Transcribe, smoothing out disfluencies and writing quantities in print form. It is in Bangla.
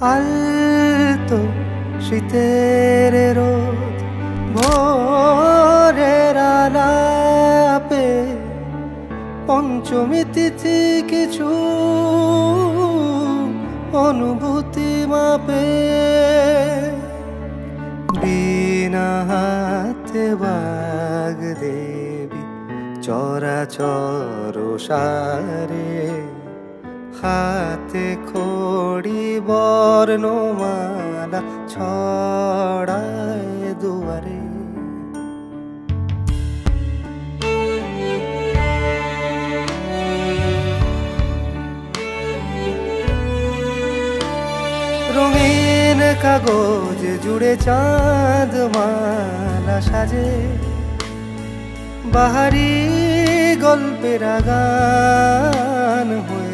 আলতো শীতের রোদ ভোরের আলাপে পঞ্চমী তিথি কিছু অনুভূতি মাপে বিনা হাতে বাগদেবী চরাচর সারে হাতে খড়ি বর্ণমালা ছড়ায় দুয়ারে। রঙিন কাগজ জুড়ে চাঁদ মালা সাজে বাহারি গল্পের গান হয়ে